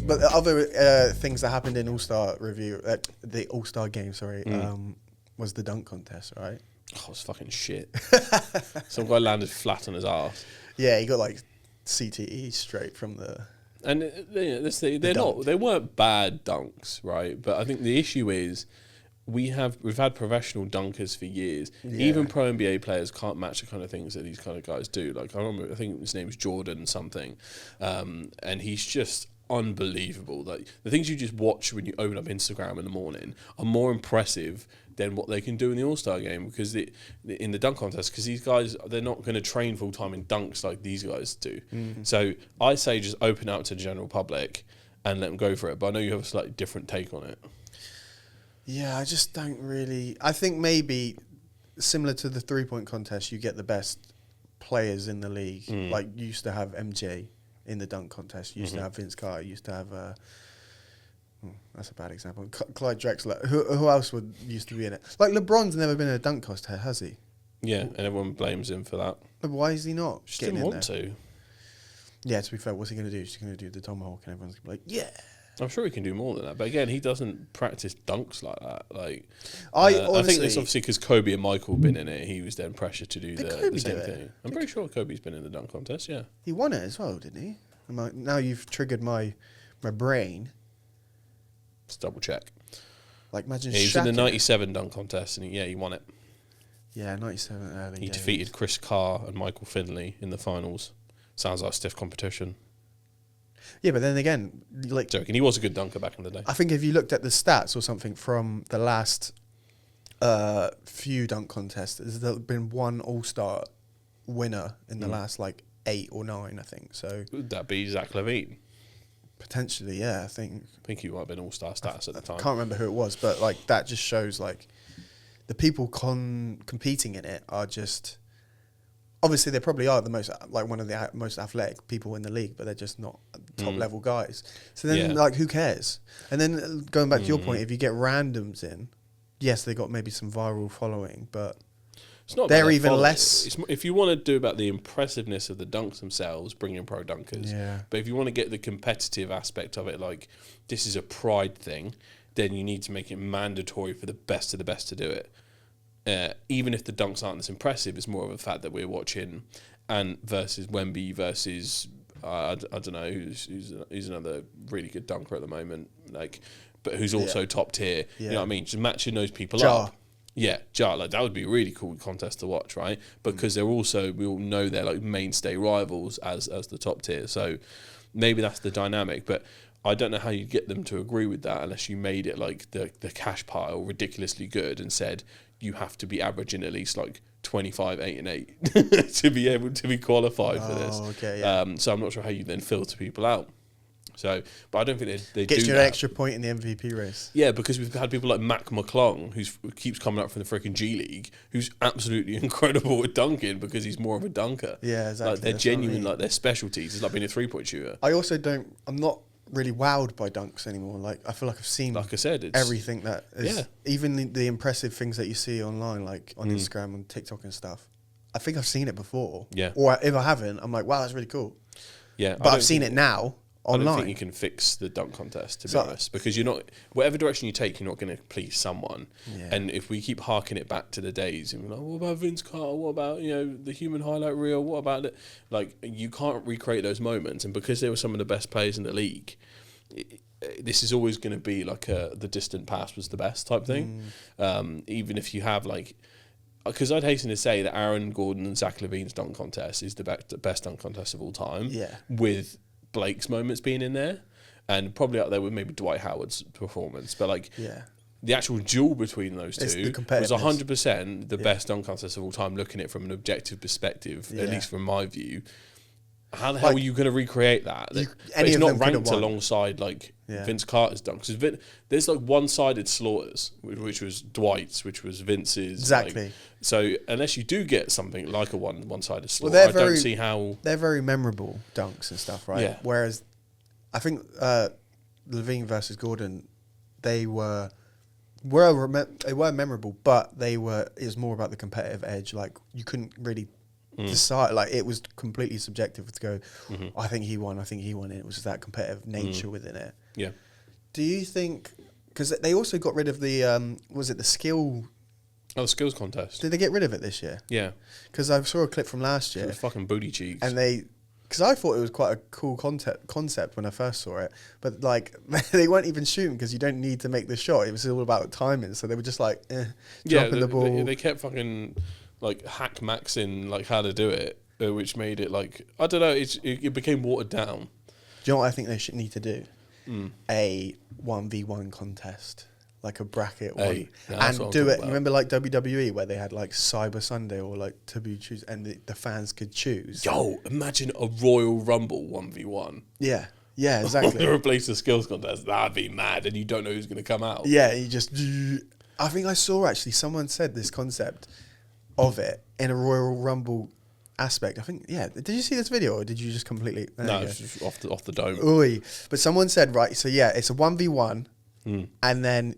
But the other things that happened in All-Star review, the All-Star game, was the dunk contest, right? Oh, it's fucking shit. Some guy landed flat on his ass. Yeah, he got like CTE straight from the. And they weren't bad dunks, right? But I think the issue is we've had professional dunkers for years. Yeah. Even pro NBA players can't match the kind of things that these kind of guys do. Like I think his name's Jordan something, and he's just unbelievable. Like the things you just watch when you open up Instagram in the morning are more impressive than what they can do in the All-Star game, because in the dunk contest, because these guys, they're not going to train full time in dunks like these guys do. Mm-hmm. So I say just open out to the general public and let them go for it. But I know you have a slightly different take on it. Yeah, I just don't really. I think maybe similar to the 3-point contest, you get the best players in the league. Like you used to have MJ in the dunk contest. You used to have Vince Carter. You used to have. That's a bad example. Clyde Drexler. Who else used to be in it? Like LeBron's never been in a dunk contest, has he? Yeah, and everyone blames him for that. But why is he not? Just didn't want to. Yeah, to be fair, what's he going to do? He's going to do the tomahawk, and everyone's going to be like, yeah. I'm sure he can do more than that, but again, he doesn't practice dunks like that. Like, I think it's obviously because Kobe and Michael been in it. He was then pressured to do the same thing. I'm pretty sure Kobe's been in the dunk contest. Yeah, he won it as well, didn't he? Now you've triggered my brain. Let's double check. Like, imagine he was in the '97 dunk contest, and he won it. Yeah, '97 early. He defeated Chris Carr and Michael Finley in the finals. Sounds like a stiff competition. Yeah, but then again, like, joking, he was a good dunker back in the day. I think if you looked at the stats or something from the last few dunk contests, there's been one All-Star winner in the last like 8 or 9, I think. So would that be Zach LaVine? Potentially, yeah. I think he might have been All-Star status at the time. I can't remember who it was, but like that just shows like the people competing in it are just. Obviously, they probably are the most, like, one of the most athletic people in the league, but they're just not top level guys. So then, like, who cares? And then going back to your point, if you get randoms in, yes, they got maybe some viral following, but it's not. They're even less. If you want to do about the impressiveness of the dunks themselves, bring in pro dunkers. Yeah. But if you want to get the competitive aspect of it, like this is a pride thing, then you need to make it mandatory for the best of the best to do it. Even if the dunks aren't as impressive, it's more of a fact that we're watching Ant versus Wemby versus I don't know who's another really good dunker at the moment, like, but who's also top tier. Yeah. You know what I mean? Just matching those people up. Yeah, Jar, like that would be a really cool contest to watch, right? Because they're also, we all know they're like mainstay rivals as the top tier. So maybe that's the dynamic, but I don't know how you get them to agree with that unless you made it like the cash pile ridiculously good and said you have to be averaging at least like 25, 8 and 8 to be able to be qualified for this. Okay, yeah. So I'm not sure how you then filter people out. So, but I don't think they Gets do you that. An extra point in the MVP race. Yeah, because we've had people like Mac McClung, who keeps coming up from the freaking G League, who's absolutely incredible at dunking because he's more of a dunker. Yeah, exactly. Like they're genuine, like their specialties. It's like being a 3-point shooter. I'm not really wowed by dunks anymore. Like I feel like I've seen, like I said, it's everything that is, even the impressive things that you see online, like on Instagram and TikTok and stuff. I think I've seen it before. Yeah. Or if I haven't, I'm like, wow, that's really cool. Yeah. But I've seen it now. Online. I don't think you can fix the dunk contest, to be honest, because you're not, whatever direction you take, you're not going to please someone. Yeah. And if we keep harking it back to the days, and we're like, what about Vince Carter? What about, the human highlight reel? What about it? Like, you can't recreate those moments. And because they were some of the best players in the league, this is always going to be like the distant past was the best type thing. Even if you have like, because I'd hasten to say that Aaron Gordon and Zach LaVine's dunk contest is the best dunk contest of all time. Yeah. With Blake's moments being in there, and probably up there with maybe Dwight Howard's performance, but like the actual duel between those two was 100% the best dunk contest of all time. Looking at it from an objective perspective, at least from my view, how the hell are you going to recreate that? It's not ranked alongside like Vince Carter's dunks. Because there's like one-sided slaughters, which was Dwight's, which was Vince's. Exactly. Like, so unless you do get something like a one-sided slaughter, I don't see how. They're very memorable dunks and stuff, right? Yeah. Whereas I think Levine versus Gordon, they were memorable, but it was more about the competitive edge. Like you couldn't really decide. Like it was completely subjective to go. I think he won. It was that competitive nature within it. Yeah. Do you think? Because they also got rid of the was it the skill? Oh, the skills contest. Did they get rid of it this year? Yeah. Because I saw a clip from last year. It was fucking booty cheeks. And because I thought it was quite a cool concept when I first saw it, but like they weren't even shooting because you don't need to make the shot. It was all about timing, so they were just like dropping the ball. They kept fucking like hack maxing like how to do it, which made it like I don't know. It became watered down. Do you know what I think they should need to do? A 1v1 contest. Like a bracket, and do it. Remember, like WWE, where they had like Cyber Sunday or like Taboo Tuesday, and the fans could choose. Yo, imagine a Royal Rumble 1v1. Yeah, exactly. Replace the skills contest. That'd be mad, and you don't know who's going to come out. Yeah, you just. I think I saw actually someone said this concept of it in a Royal Rumble aspect. I think, yeah. Did you see this video, or did you just completely? No, it's just off the dome. Oy. But someone said, right. So yeah, it's a 1v1, and then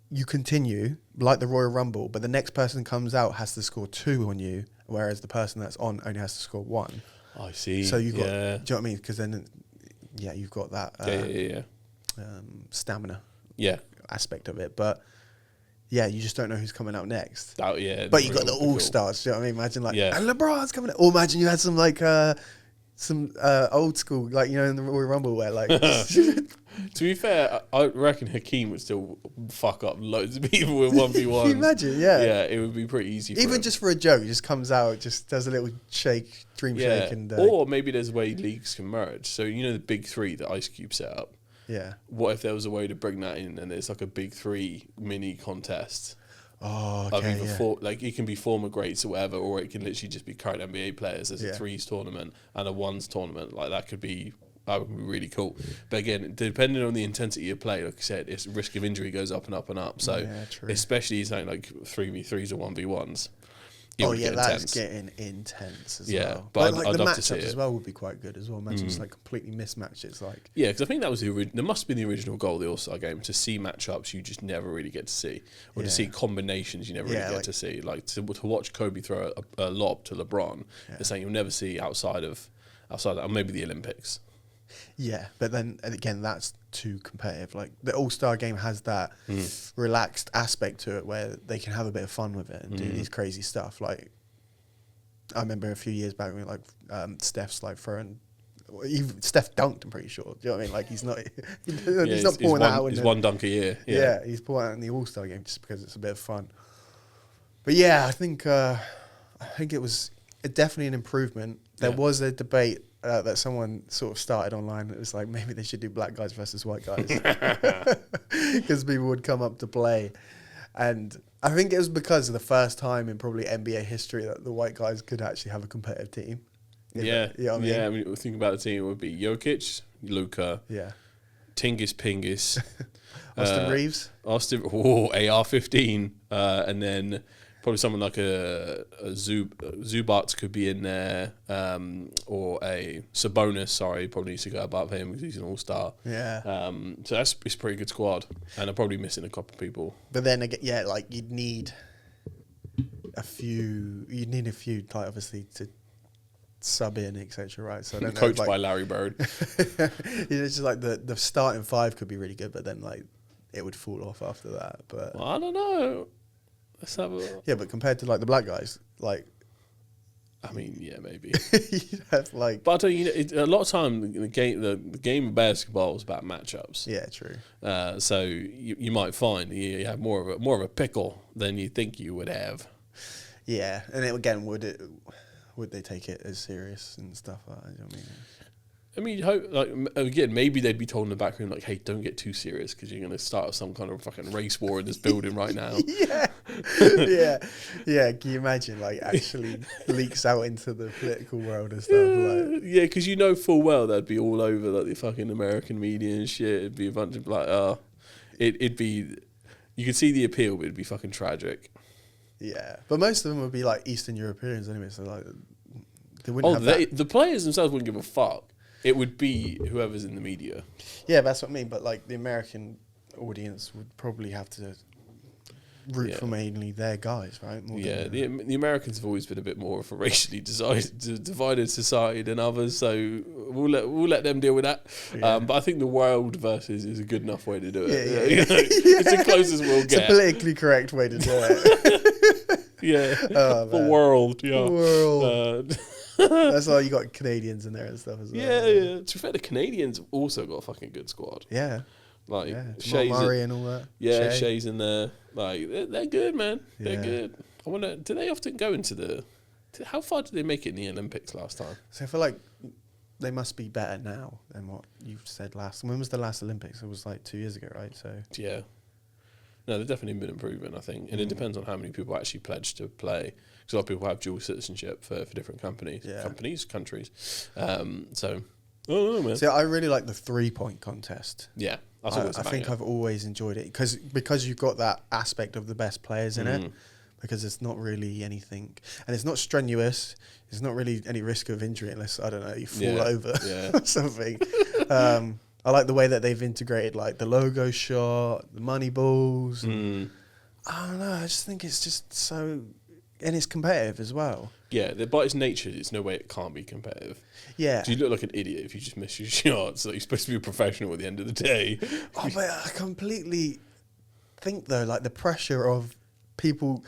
you continue like the Royal Rumble, but the next person comes out has to score 2 on you, whereas the person that's on only has to score 1. I see. So you've got, do you know what I mean? Because then, you've got that stamina aspect of it. But yeah, you just don't know who's coming out next. Oh, yeah. But you got the All-Stars, do you know what I mean? Imagine like, and LeBron's coming out. Or imagine you had some like, old school, like, you know, in the Royal Rumble where like... To be fair, I reckon Hakeem would still fuck up loads of people with 1v1. Can you imagine? Yeah. Yeah, it would be pretty easy for even him. just for a joke, he just comes out, just does a little shake, dream shake. And or maybe there's a way leagues can merge. So, you know the big 3 that Ice Cube set up? Yeah. What if there was a way to bring that in and there's like a big 3 mini contest? Oh, okay, like it can be former greats or whatever, or it can literally just be current NBA players. There's a 3s tournament and a 1s tournament. Like that would be really cool. But again, depending on the intensity of play, like I said, its risk of injury goes up and up and up. So especially something like 3v3s or 1v1s. That's getting intense as well. But like I'd the love to see matchups it as well would be quite good as well. Imagine it's like completely mismatched. It's like because I think that was there must have been the original goal of the All-Star game, to see matchups you just never really get to see, or to see combinations you never really get to see. Like to watch Kobe throw a lob to LeBron, it's something you'll never see outside of that, or maybe the Olympics. Yeah, but then again, that's too competitive. Like the All-Star game has that relaxed aspect to it where they can have a bit of fun with it and do these crazy stuff. Like I remember a few years back when like Steph's like throwing, even Steph dunked. I'm pretty sure. Do you know what I mean? Like he's not pouring that out. He's one dunk a year. Yeah, he's pouring out in the All-Star game just because it's a bit of fun. But yeah, I think it was definitely an improvement. There was a debate that someone sort of started online. It was like maybe they should do black guys versus white guys because people would come up to play, and I think it was because of the first time in probably NBA history that the white guys could actually have a competitive team. You know what I mean, think about the team. It would be Jokic, Luka, Tingis Pingis, Austin Reeves, AR-15, and then probably someone like a Zubats could be in there, or a Sabonis. Sorry, probably needs to go above him because he's an all-star. Yeah. So it's a pretty good squad, and I'm probably missing a couple of people. But then again, like you'd need a few, like obviously to sub in, etc. Right? So I don't know, coached by Larry Bird. It's just like the starting 5 could be really good, but then like it would fall off after that. But I don't know. Let's have a... Yeah, but compared to like the black guys, like, I mean, yeah, maybe. You'd have like, but a lot of time the game of basketball is about matchups. Yeah, true. So you might find you have more of a pickle than you think you would have. Yeah, and again, would they take it as serious and stuff like that? You know what I mean? I mean, like again, maybe they'd be told in the back room, like, "Hey, don't get too serious because you're going to start some kind of fucking race war in this building right now." yeah. Can you imagine, like, actually leaks out into the political world and stuff? Like, yeah, because you know full well that'd be all over like the fucking American media and shit. It'd be a bunch of like, it'd be, you could see the appeal, but it'd be fucking tragic. Yeah, but most of them would be like Eastern Europeans anyway, so like they wouldn't. The players themselves wouldn't give a fuck. It would be whoever's in the media. Yeah, that's what I mean. But like the American audience would probably have to root for mainly their guys, right? More the Americans have always been a bit more of a racially divided society than others, so we'll let them deal with that. Yeah. But I think the world versus is a good enough way to do it. It's the closest we'll get. It's a politically correct way to do it. The world. Yeah. World. That's why you got Canadians in there and stuff as well. Yeah. To be fair, the Canadians also got a fucking good squad. Yeah. Like Shay's Murray and all that. Yeah, Shay's in there. Like they're good, man. They're good. I wonder, do they often go into how far did they make it in the Olympics last time? So I feel like they must be better now than what you said last. When was the last Olympics? It was like 2 years ago, right? So yeah. No, they've definitely been improving, I think. And it depends on how many people actually pledge to play. Because a lot of people have dual citizenship for different countries. So, I don't know, man. See, I really like the 3-point contest. Yeah. I think I've always enjoyed it. Because you've got that aspect of the best players in it. Because it's not really anything. And it's not strenuous. There's not really any risk of injury unless, I don't know, you fall over or something. I like the way that they've integrated like the logo shot, the money balls. I don't know. I just think it's just so, and it's competitive as well. Yeah, by its nature, there's no way it can't be competitive. Yeah. So you look like an idiot if you just miss your shots. Like you're supposed to be a professional at the end of the day. Oh, but I completely think though, like the pressure of people.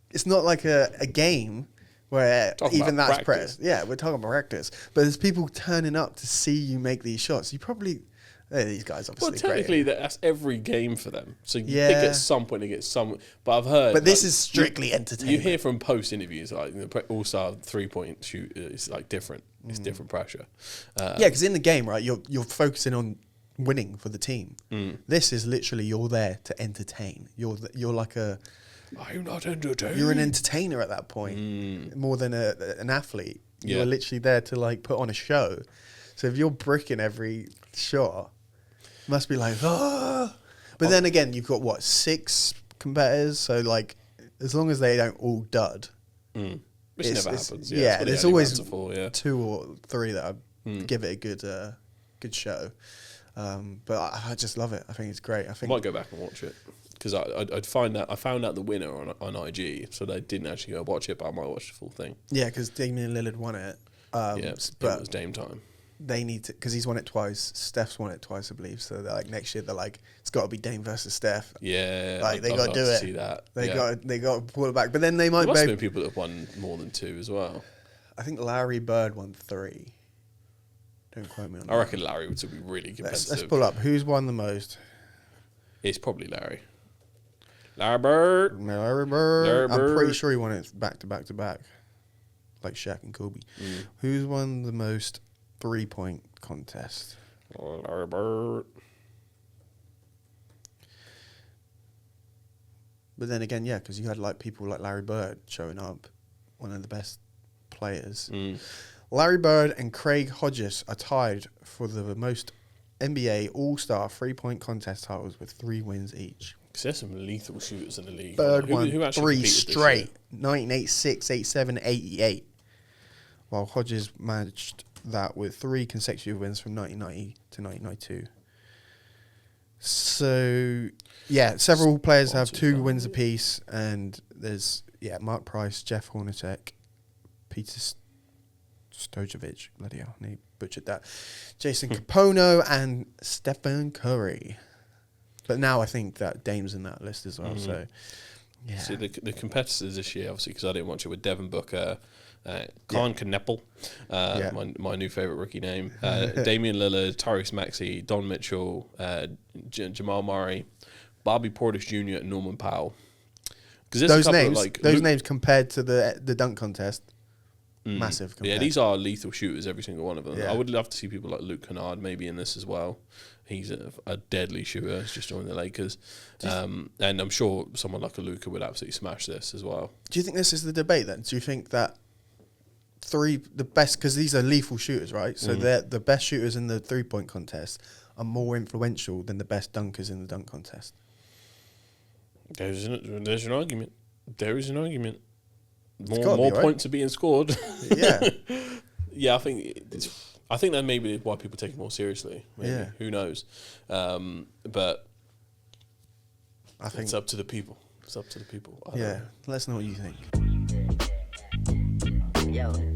It's not like a game. Where even that's practice. Yeah, we're talking about practice. But there's people turning up to see you make these shots. You probably... these guys obviously... Well, technically, that's every game for them. So you pick at some point to get some... But I've heard... But this is strictly entertainment. You hear from post-interviews, like the All-Star 3-point shoot is like different. It's different pressure. Because in the game, right, you're focusing on winning for the team. This is literally you're there to entertain. You're like a... Are you not entertained? You're an entertainer at that point, more than an athlete. You're literally there to like put on a show. So if you're bricking every shot, it must be like, oh. But then again, you've got 6 competitors. So like, as long as they don't all dud, which never happens. Yeah, there's always 2 or 3 that give it a good show. But I just love it. I think it's great. I might go back and watch it. Because I found out the winner on IG, so they didn't actually go watch it, but I might watch the full thing. Yeah, because Damian Lillard won it. But it was Dame time. They need to, because he's won it twice. Steph's won it twice, I believe. So they're like next year, they're like it's got to be Dame versus Steph. Yeah, like they got to do it. See that. They got to pull it back. But then they might. There must have been people that have won more than 2 as well. I think Larry Bird won 3. Don't quote me on that. I reckon Larry would be really competitive. Let's pull up. Who's won the most? It's probably Larry. Larry Bird. I'm pretty sure he won it back to back to back, like Shaq and Kobe. Who's won the most 3-point contest? Larry Bird. But then again, yeah, because you had like people like Larry Bird showing up, one of the best players. Larry Bird and Craig Hodges are tied for the most NBA All-Star 3-point contest titles with 3 wins each. Because there's some lethal shooters in the league. Bird won 3 straight, 1986, 87, 88. While Hodges managed that with 3 consecutive wins from 1990 to 1992. So, yeah, several players have 2 wins apiece. And there's, Mark Price, Jeff Hornacek, Peter Stojakovic, bloody hell, he butchered that, Jason Capono, and Stephen Curry. But now I think that Dame's in that list as well. So, yeah. See, the competitors this year, obviously, because I didn't watch it, with Devin Booker, Khan Kneppel, my new favourite rookie name, Damian Lillard, Tyrese Maxey, Don Mitchell, Jamal Murray, Bobby Portis Jr., and Norman Powell. Those names compared to the dunk contest, massive. Yeah, these are lethal shooters, every single one of them. I would love to see people like Luke Kennard maybe in this as well. He's a deadly shooter. He's just joined the Lakers. And I'm sure someone like a Luka would absolutely smash this as well. Do you think this is the debate then? Do you think that the best, because these are lethal shooters, right? So the best shooters in the 3-point contest are more influential than the best dunkers in the dunk contest? There's an argument. There is an argument. More points are being scored. Yeah. Yeah, I think that may be why people take it more seriously. Maybe. Yeah. Who knows? But I think it's up to the people. It's up to the people. Yeah, let us know what you think. Yo.